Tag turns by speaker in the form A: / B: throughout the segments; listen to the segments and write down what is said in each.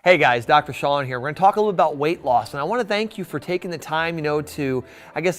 A: Hey guys, Dr. Sean here. We're going to talk a little about weight loss, and I want to thank you for taking the time, to,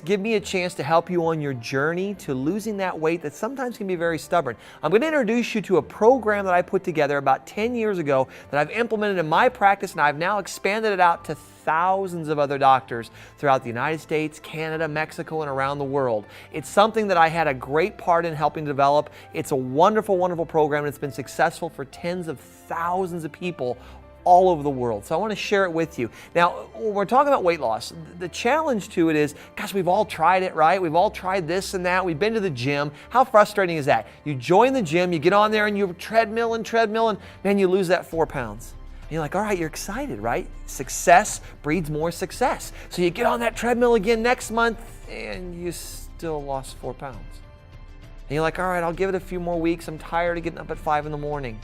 A: give me a chance to help you on your journey to losing that weight that sometimes can be very stubborn. I'm going to introduce you to a program that I put together about 10 years ago that I've implemented in my practice, and I've now expanded it out to thousands of other doctors throughout the United States, Canada, Mexico, and around the world. It's something that I had a great part in helping develop. It's a wonderful, wonderful program, and it's been successful for tens of thousands of people all over the world. So I want to share it with you. Now, when we're talking about weight loss, the challenge to it is, gosh, we've all tried it, right? We've all tried this and that. We've been to the gym. How frustrating is that? You join the gym, you get on there and you treadmill, and man, you lose that 4 pounds. And you're like, all right, you're excited, right? Success breeds more success. So you get on that treadmill again next month and you still lost 4 pounds. And you're like, all right, I'll give it a few more weeks. I'm tired of getting up at 5 in the morning.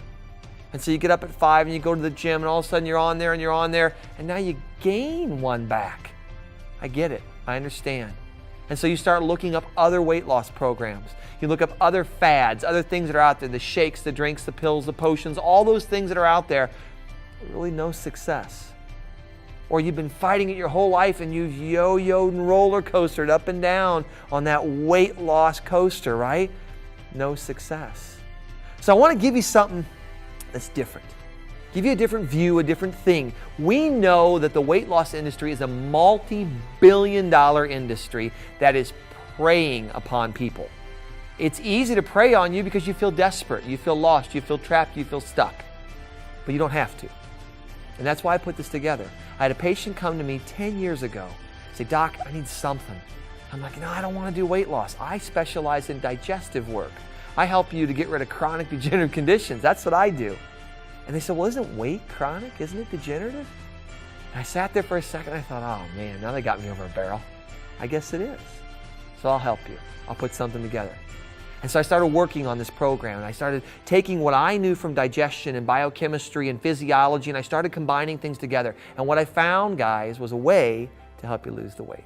A: And so you get up at 5 and you go to the gym, and all of a sudden you're on there, and now you gain 1 back. I get it. I understand. And so you start looking up other weight loss programs. You look up other fads, other things that are out there, the shakes, the drinks, the pills, the potions, all those things that are out there, really no success. Or you've been fighting it your whole life and you've yo-yoed and roller coastered up and down on that weight loss coaster, right? No success. So I want to give you something that's different. Give you a different view, a different thing. We know that the weight loss industry is a multi-billion-dollar industry that is preying upon people. It's easy to prey on you because you feel desperate, you feel lost, you feel trapped, you feel stuck. But you don't have to. And that's why I put this together. I had a patient come to me 10 years ago, say, Doc, I need something. I'm like, no, I don't want to do weight loss. I specialize in digestive work. I help you to get rid of chronic degenerative conditions. That's what I do. And they said, well, isn't weight chronic? Isn't it degenerative? And I sat there for a second. I thought, oh man, now they got me over a barrel. I guess it is. So I'll help you. I'll put something together. And so I started working on this program, and I started taking what I knew from digestion and biochemistry and physiology, and I started combining things together. And what I found, guys, was a way to help you lose the weight.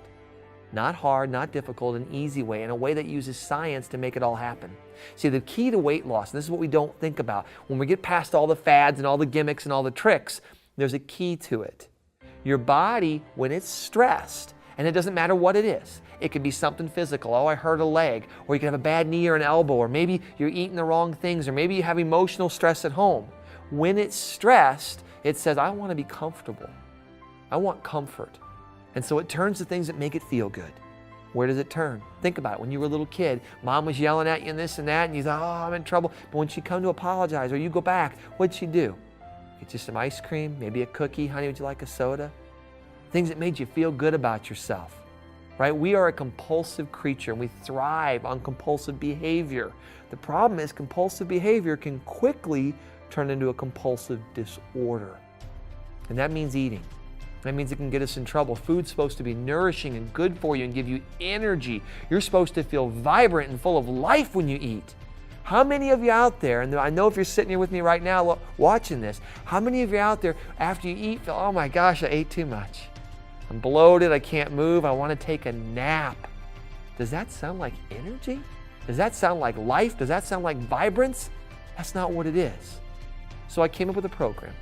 A: Not hard, not difficult, an easy way, and a way that uses science to make it all happen. See, the key to weight loss, and this is what we don't think about, when we get past all the fads and all the gimmicks and all the tricks, there's a key to it. Your body, when it's stressed, and it doesn't matter what it is, it could be something physical, oh, I hurt a leg, or you could have a bad knee or an elbow, or maybe you're eating the wrong things, or maybe you have emotional stress at home. When it's stressed, it says, I want to be comfortable. I want comfort. And so it turns to things that make it feel good. Where does it turn? Think about it. When you were a little kid, mom was yelling at you and this and that, and you thought, oh, I'm in trouble. But when she come to apologize or you go back, what'd she do? Get you some ice cream, maybe a cookie. Honey, would you like a soda? Things that made you feel good about yourself, right? We are a compulsive creature, and we thrive on compulsive behavior. The problem is compulsive behavior can quickly turn into a compulsive disorder. And that means eating. That means it can get us in trouble. Food's supposed to be nourishing and good for you and give you energy. You're supposed to feel vibrant and full of life when you eat. How many of you out there, and I know if you're sitting here with me right now watching this, how many of you out there after you eat feel, oh my gosh, I ate too much. I'm bloated, I can't move, I want to take a nap. Does that sound like energy? Does that sound like life? Does that sound like vibrance? That's not what it is. So I came up with a program.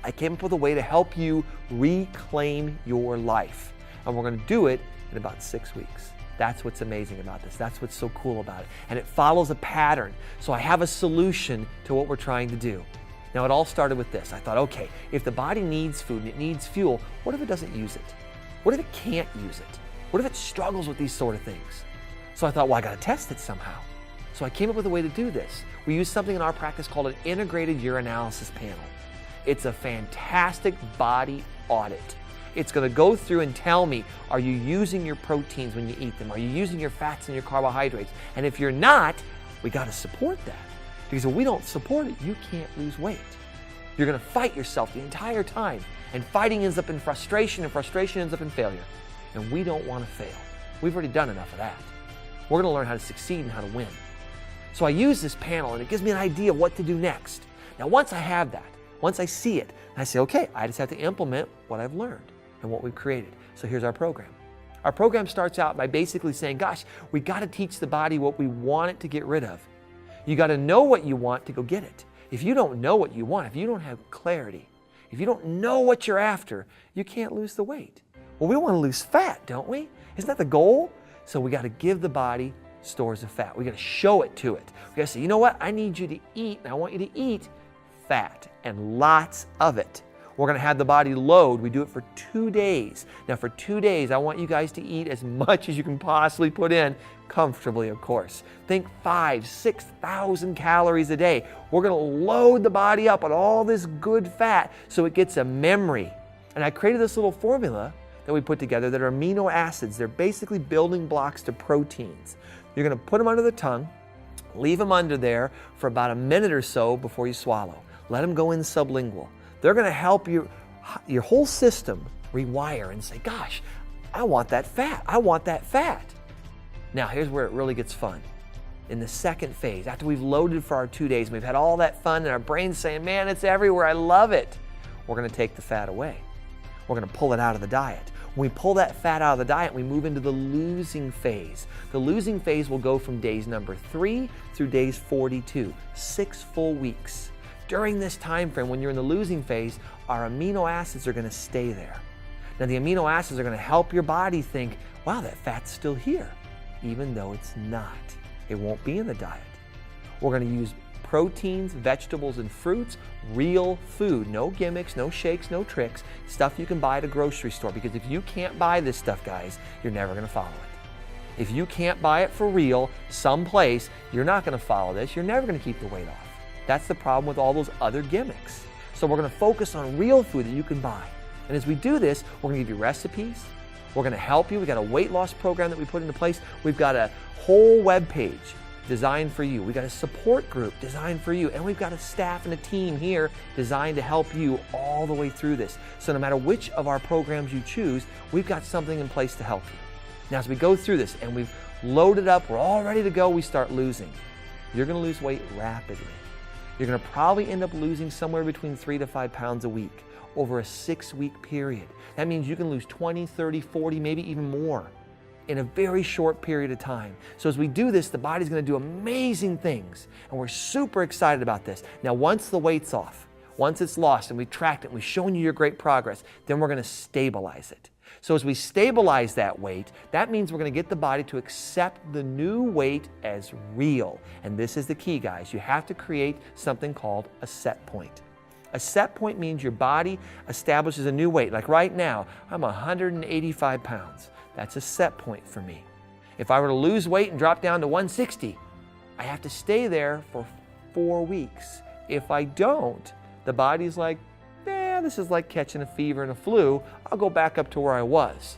A: I came up with a way to help you reclaim your life. And we're going to do it in about 6 weeks. That's what's amazing about this. That's what's so cool about it. And it follows a pattern. So I have a solution to what we're trying to do. Now, it all started with this. I thought, okay, if the body needs food and it needs fuel, what if it doesn't use it? What if it can't use it? What if it struggles with these sort of things? So I thought, well, I got to test it somehow. So I came up with a way to do this. We use something in our practice called an integrated urinalysis panel. It's a fantastic body audit. It's going to go through and tell me, are you using your proteins when you eat them? Are you using your fats and your carbohydrates? And if you're not, we got to support that. Because if we don't support it, you can't lose weight. You're going to fight yourself the entire time. And fighting ends up in frustration, and frustration ends up in failure. And we don't want to fail. We've already done enough of that. We're going to learn how to succeed and how to win. So I use this panel, and it gives me an idea of what to do next. Now, once I have that, once I see it, I say, okay, I just have to implement what I've learned and what we've created. So here's our program. Our program starts out by basically saying, gosh, we got to teach the body what we want it to get rid of. You got to know what you want to go get it. If you don't know what you want, if you don't have clarity, If you don't know what you're after, you can't lose the weight. Well, we want to lose fat, don't we? Isn't that the goal? So we got to give the body stores of fat. We got to show it to it. We got to say, you know what? I need you to eat, and I want you to eat fat, and lots of it. We're going to have the body load. We do it for 2 days. Now for 2 days, I want you guys to eat as much as you can possibly put in, comfortably, of course. Think 5,000 to 6,000 calories a day. We're going to load the body up on all this good fat so it gets a memory. And I created this little formula that we put together that are amino acids. They're basically building blocks to proteins. You're going to put them under the tongue, leave them under there for about a minute or so before you swallow. Let them go in sublingual. They're going to help your whole system rewire and say, gosh, I want that fat. I want that fat. Now, here's where it really gets fun. In the second phase, after we've loaded for our 2 days, we've had all that fun and our brain's saying, man, it's everywhere. I love it. We're going to take the fat away. We're going to pull it out of the diet. When we pull that fat out of the diet, we move into the losing phase. The losing phase will go from days number 3 through days 42, 6 full weeks. During this time frame, when you're in the losing phase, our amino acids are going to stay there. Now, the amino acids are going to help your body think, wow, that fat's still here, even though it's not. It won't be in the diet. We're going to use proteins, vegetables, and fruits, real food, no gimmicks, no shakes, no tricks, stuff you can buy at a grocery store, because if you can't buy this stuff, guys, you're never going to follow it. If you can't buy it for real someplace, you're not going to follow this. You're never going to keep the weight off. That's the problem with all those other gimmicks. So we're going to focus on real food that you can buy. And as we do this, we're going to give you recipes. We're going to help you. We've got a weight loss program that we put into place. We've got a whole web page designed for you. We've got a support group designed for you. And we've got a staff and a team here designed to help you all the way through this. So no matter which of our programs you choose, we've got something in place to help you. Now, as we go through this and we've loaded up, we're all ready to go, we start losing. You're going to lose weight rapidly. You're going to probably end up losing somewhere between 3 to 5 pounds a week over a 6-week period. That means you can lose 20, 30, 40, maybe even more in a very short period of time. So as we do this, the body's going to do amazing things, and we're super excited about this. Now, once the weight's off, once it's lost and we've tracked it and we've shown you your great progress, then we're going to stabilize it. So as we stabilize that weight, that means we're going to get the body to accept the new weight as real. And this is the key, guys. You have to create something called a set point. A set point means your body establishes a new weight. Like right now, I'm 185 pounds. That's a set point for me. If I were to lose weight and drop down to 160, I have to stay there for 4 weeks. If I don't, the body's like, this is like catching a fever and a flu. I'll go back up to where I was.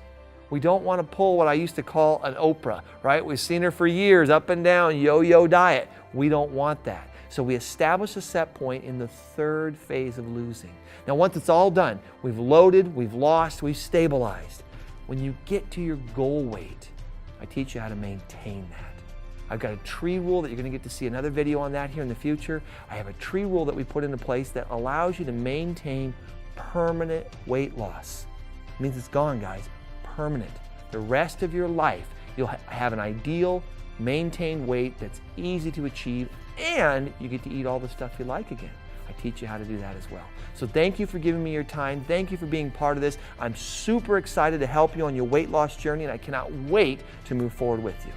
A: We don't want to pull what I used to call an Oprah, right? We've seen her for years, up and down, yo-yo diet. We don't want that. So we establish a set point in the 3rd phase of losing. Now, once it's all done, we've loaded, we've lost, we've stabilized. When you get to your goal weight, I teach you how to maintain that. I've got a tree rule that you're going to get to see another video on that here in the future. I have a tree rule that we put into place that allows you to maintain permanent weight loss. It means it's gone, guys. Permanent. The rest of your life, you'll have an ideal, maintained weight that's easy to achieve, and you get to eat all the stuff you like again. I teach you how to do that as well. So thank you for giving me your time. Thank you for being part of this. I'm super excited to help you on your weight loss journey, and I cannot wait to move forward with you.